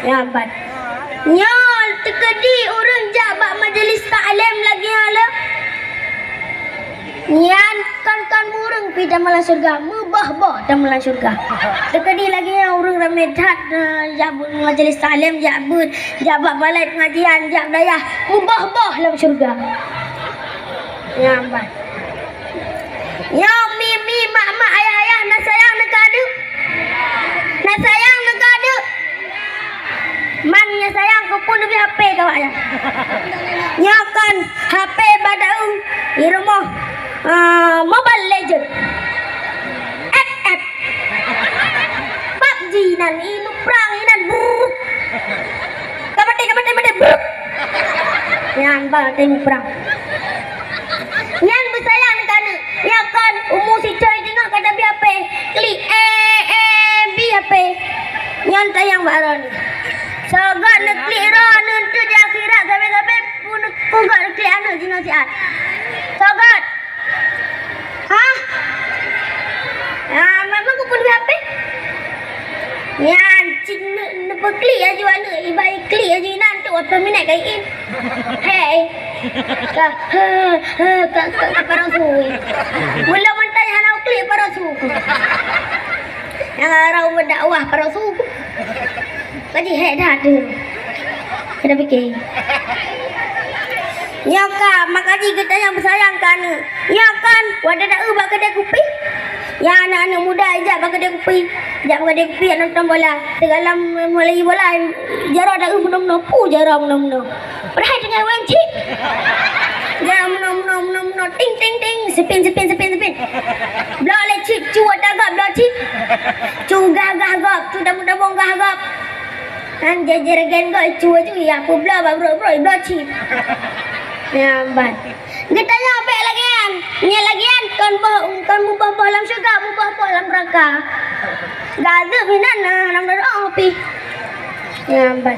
Ya bat. Nyol tekedi orang jabak majlis taklim lagi ala. Nyan kan murung pi damalan surga, mubah-bah damalan surga. Tekedi lagi orang ramedat jabut majlis taklim jabut jabak balai pengajian jab dayah mubah-bah dalam surga. Ya bat. Ya mi mak ayah nak sayang nak kadu. Nak sayang nak kadu. Mannya sayang kau pun lebih HP kau ayah. Nyakan HP badau di rumah Mobile Legend. FF. PUBG nan inu perang inan. Kapate. Yang batin perang. Yang bersayang kan. Ya kan umur si coy tengok kata BAP. Klik BAP. Yang tayang baron. Sogat nak klik ron untuk di akhirat sampai pun kugat nak klik anu jino siat. Sogat. Hah? Memang aku pun BAP. Yang cik nak klik aja anu ibai klik aja nanti waktu minat kain. Hey. Ka parasui. Mula mentanya nak klik parasuku. Yang arau berdakwah parasuku. Kaji hedat tu. Kita fikir. Ya kan, makaji kita yang bersayang kan. Ya kan, wadah dak ubah kedai kopi. Ya anak-anak muda ajak bak kedai kopi. Ajak bak kedai kopi nonton bola. Segala mulai bola jarak dak benar-benar pu jarak benar-benar. Perhai dengan wanci. Jarak benar-benar ting spin. Belah le cip cuat dagap belah cip. Cu gagap, cu dah bong gagap. Kan jajar gen go cu ya aku belah bro belah cip. Ya ban. Kita nyampe lagian. Nya lagian kan mubah dalam syurga, mubah dalam neraka. Gazab minan nang doa api. Ya ban.